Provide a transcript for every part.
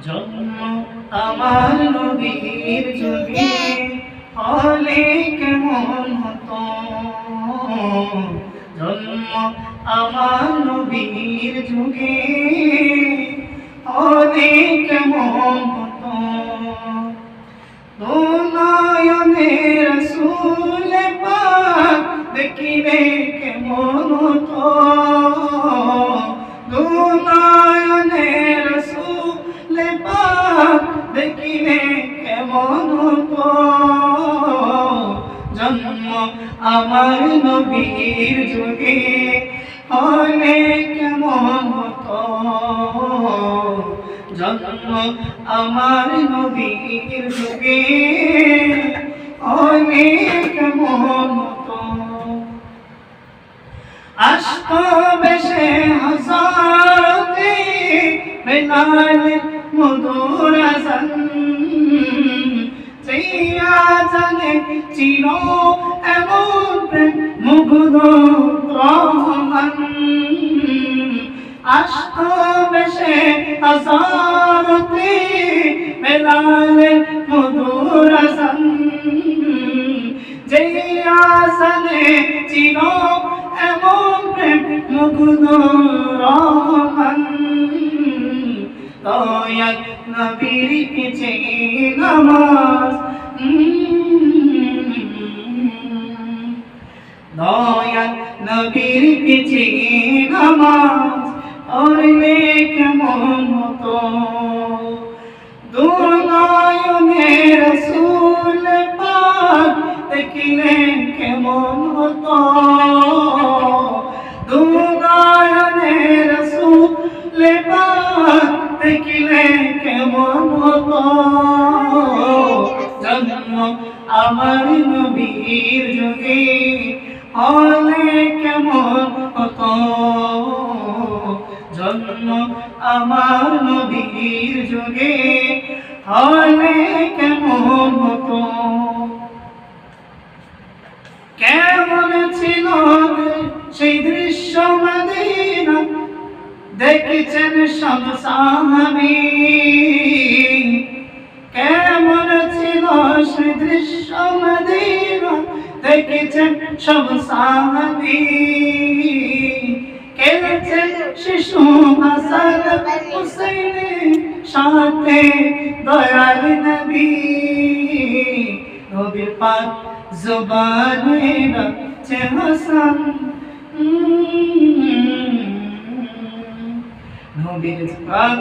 জন্ম আমার নবীর যুগে হলে কেমন হতো, জন্ম আমার নবীর যুগে হলে কেমন হতো। দুনয়নে রাসূল পাক দেখিলে কেমন হতো, দুনয়নে রাসূল পাক দেখিলে কেমন হতো। জন্ম আমার নবীর যুগে হলে কেমন হতো, জন্ম আমার নবীর যুগে হলে কেমন হতো। আসতো বেশে হযরতে বেলাল মধুর আযান, চেয়া জানে চির এমন প্রেম মুগ্ধ রহমান। আসতো বেশে হযরতে বেলাল মধুর আযান, চেয়া জানে চির এমন প্রেম মুগ্ধ রহমান। দয়াল নবীর পিছে নামাজ, দয়াল নবীর পিছে নামাজ পড়লে কেমন হতো। দুনয়নে রাসূল পাক দেখিলে কেমন হতো, দুনয়নে রাসূল পাক দেখিলে কেমন হতো। জন্ম আমার নবীর যুগে হলে কেমন হতো, জন্ম আমার নবীর যুগে হলে কেমন হতো। কেমন ছিল সেই দৃশ্য মদিনা দেখেছেন সব সাহাবী, কেমন ছিল সেই দৃশ্য মদিনা দেখেছেন সব সাহাবী। খেলছেন শিশু হাসান হুসাইনের সাথে দয়াল নবী, নবীর পাক জবানে ডাকছে হাসান, নবীর পাক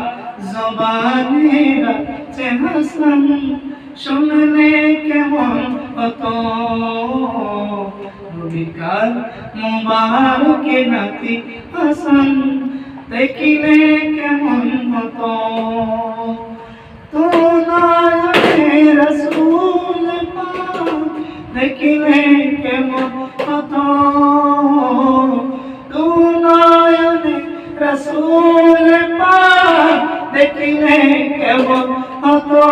জবানে ডাকছে হাসান। শুনলে কেমন হতো, নবীর গাল মুবারকে নাতি হাসান দেখিলে কেমন হতো। দুনয়নে রাসূল পাক দেখিলে কেমন হতো, দুনয়নে রাসূল পাক দেখিলে কেমন হতো।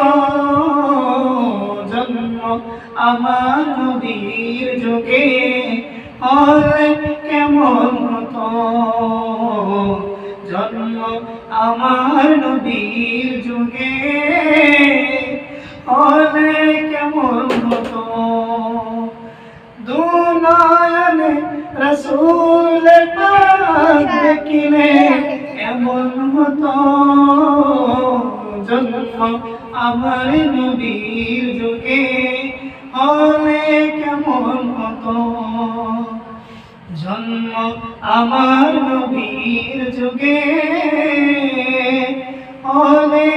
জন্ম আমার নবীর যুগে হলে কেমন হতো, জন্ম আমার নবীর যুগে হলে কেমন হতো। দুনয়নে রাসূল পাক দেখিলে কেমন হতো, জন্ম আমার নবীর যুগে হলে কেমন হতো। জন্ম আমার নবীর যুগে হলে